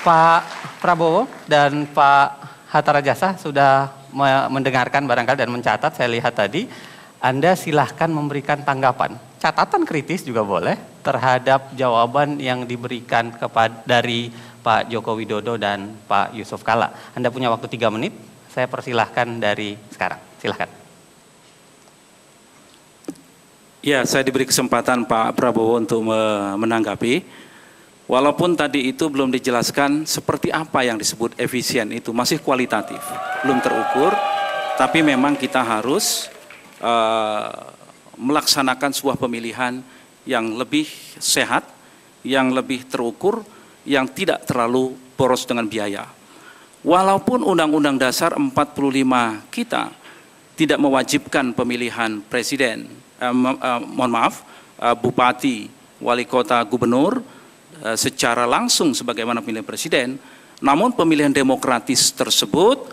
Pak Prabowo dan Pak Hatta Rajasa sudah mendengarkan barangkali dan mencatat, saya lihat tadi. Anda silahkan memberikan tanggapan, catatan kritis juga boleh terhadap jawaban yang diberikan dari Pak Joko Widodo dan Pak Yusuf Kalla. Anda punya waktu 3 menit, saya persilahkan dari sekarang. Silahkan. Ya, saya diberi kesempatan Pak Prabowo untuk menanggapi. Walaupun tadi itu belum dijelaskan seperti apa yang disebut efisien itu, masih kualitatif, belum terukur, tapi memang kita harus melaksanakan sebuah pemilihan yang lebih sehat, yang lebih terukur, yang tidak terlalu boros dengan biaya. Walaupun Undang-Undang Dasar 45 kita tidak mewajibkan pemilihan presiden, bupati, wali kota, gubernur secara langsung sebagaimana pemilihan presiden, namun pemilihan demokratis tersebut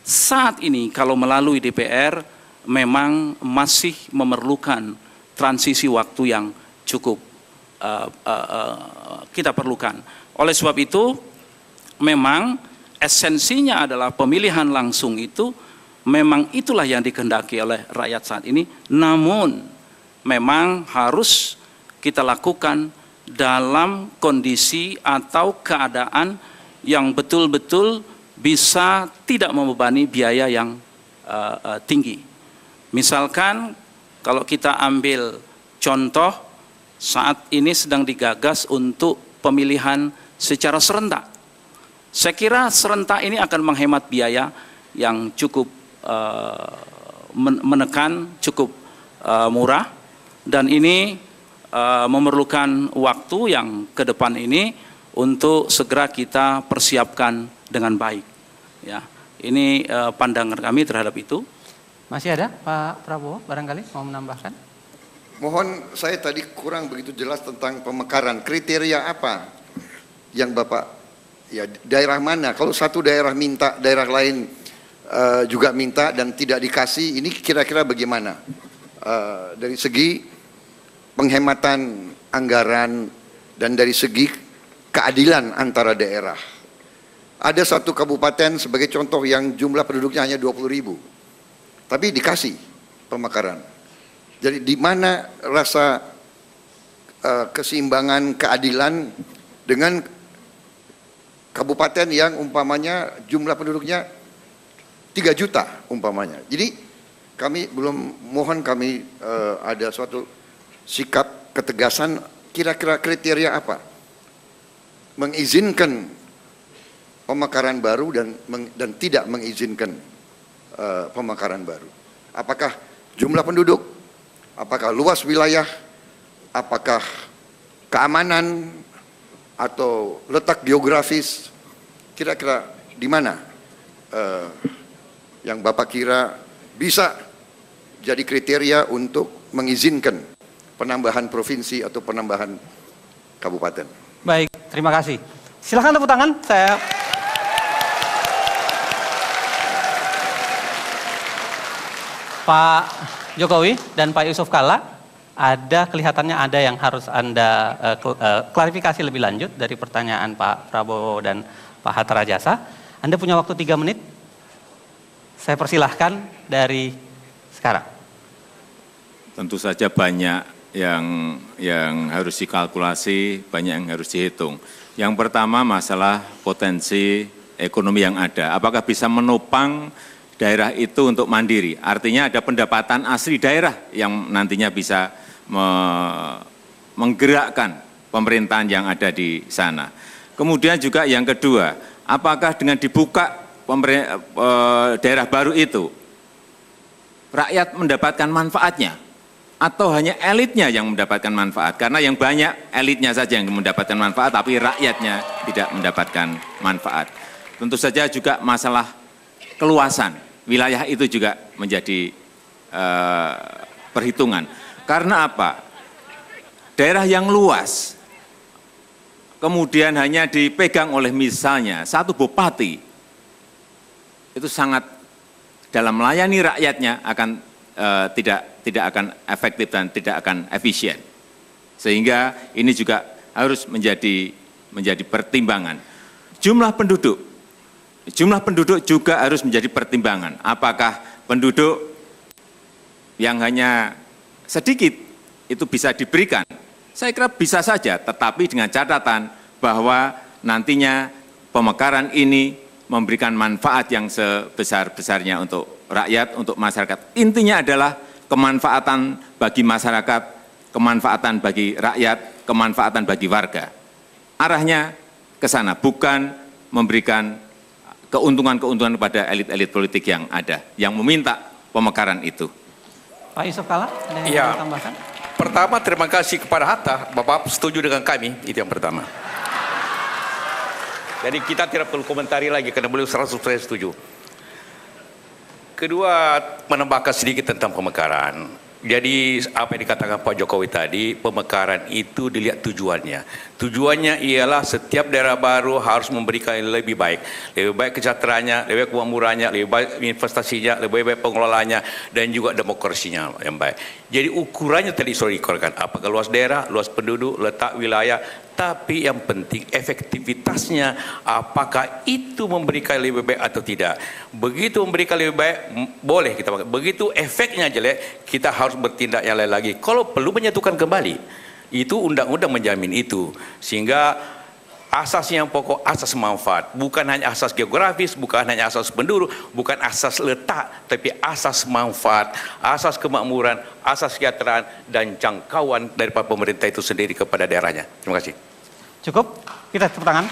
saat ini kalau melalui DPR memang masih memerlukan transisi waktu yang cukup kita perlukan. Oleh sebab itu memang esensinya adalah pemilihan langsung itu memang itulah yang dikehendaki oleh rakyat saat ini, namun memang harus kita lakukan dalam kondisi atau keadaan yang betul-betul bisa tidak membebani biaya yang tinggi. Misalkan kalau kita ambil contoh saat ini sedang digagas untuk pemilihan secara serentak. Saya kira serentak ini akan menghemat biaya yang cukup menekan, cukup murah, dan ini memerlukan waktu yang ke depan ini untuk segera kita persiapkan dengan baik. Ya, ini pandangan kami terhadap itu. Masih ada Pak Prabowo barangkali mau menambahkan? Mohon, saya tadi kurang begitu jelas tentang pemekaran. Kriteria apa yang Bapak, ya daerah mana? Kalau satu daerah minta, daerah lain juga minta dan tidak dikasih, ini kira-kira bagaimana? Dari segi penghematan anggaran dan dari segi keadilan antara daerah. Ada satu kabupaten sebagai contoh yang jumlah penduduknya hanya 20.000. Tapi dikasih pemekaran. Jadi di mana rasa keseimbangan keadilan dengan kabupaten yang umpamanya jumlah penduduknya 3 juta umpamanya. Jadi kami mohon kami ada suatu sikap ketegasan, kira-kira kriteria apa mengizinkan pemekaran baru dan tidak mengizinkan pemekaran baru. Apakah jumlah penduduk, apakah luas wilayah, apakah keamanan atau letak geografis, kira-kira di mana yang Bapak kira bisa jadi kriteria untuk mengizinkan penambahan provinsi atau penambahan kabupaten. Baik, terima kasih. Silakan tepuk tangan. Pak Jokowi dan Pak Yusuf Kalla, kelihatannya ada yang harus Anda klarifikasi lebih lanjut dari pertanyaan Pak Prabowo dan Pak Hatta Rajasa. Anda punya waktu 3 menit. Saya persilahkan dari sekarang. Tentu saja banyak yang harus dikalkulasi, banyak yang harus dihitung. Yang pertama masalah potensi ekonomi yang ada. Apakah bisa menopang daerah itu untuk mandiri? Artinya ada pendapatan asli daerah yang nantinya bisa menggerakkan pemerintahan yang ada di sana. Kemudian juga yang kedua, apakah dengan dibuka daerah baru itu, rakyat mendapatkan manfaatnya? Atau hanya elitnya yang mendapatkan manfaat? Karena yang banyak elitnya saja yang mendapatkan manfaat, tapi rakyatnya tidak mendapatkan manfaat. Tentu saja juga masalah keluasan wilayah itu juga menjadi perhitungan. Karena apa? Daerah yang luas, kemudian hanya dipegang oleh misalnya satu bupati, itu sangat dalam melayani rakyatnya akan tidak akan efektif dan tidak akan efisien. Sehingga ini juga harus menjadi pertimbangan. jumlah penduduk juga harus menjadi pertimbangan. Apakah penduduk yang hanya sedikit itu bisa diberikan? Saya kira bisa saja, tetapi dengan catatan bahwa nantinya pemekaran ini memberikan manfaat yang sebesar-besarnya untuk rakyat, untuk masyarakat. Intinya adalah kemanfaatan bagi masyarakat, kemanfaatan bagi rakyat, kemanfaatan bagi warga. Arahnya ke sana, bukan memberikan keuntungan-keuntungan kepada elit-elit politik yang ada, yang meminta pemekaran itu. Pak Yusuf Kalla, ada yang Ya. mau tambahkan? Pertama, terima kasih kepada Hatta, Bapak setuju dengan kami, itu yang pertama. Jadi kita tidak perlu komentari lagi karena beliau 100% setuju. Kedua, menambahkan sedikit tentang pemekaran. Jadi apa yang dikatakan Pak Jokowi tadi, pemekaran itu dilihat tujuannya. Tujuannya ialah setiap daerah baru harus memberikan yang lebih baik. Lebih baik kesejahteraannya, lebih baik kemakmurannya, lebih baik investasinya, lebih baik pengelolaannya, dan juga demokrasinya yang baik. Jadi ukurannya tadi sudah dikorkan. Apakah luas daerah, luas penduduk, letak wilayah, tapi yang penting efektivitasnya, apakah itu memberikan lebih baik atau tidak. Begitu memberikan lebih baik, boleh kita pakai. Begitu efeknya jelek, kita harus bertindak yang lain lagi. Kalau perlu menyatukan kembali, itu undang-undang menjamin itu. Sehingga asas yang pokok, asas manfaat. Bukan hanya asas geografis, bukan hanya asas penduduk, bukan asas letak, tapi asas manfaat, asas kemakmuran, asas kesejahteraan, dan jangkauan daripada pemerintah itu sendiri kepada daerahnya. Terima kasih. Cukup? Kita tepuk tangan.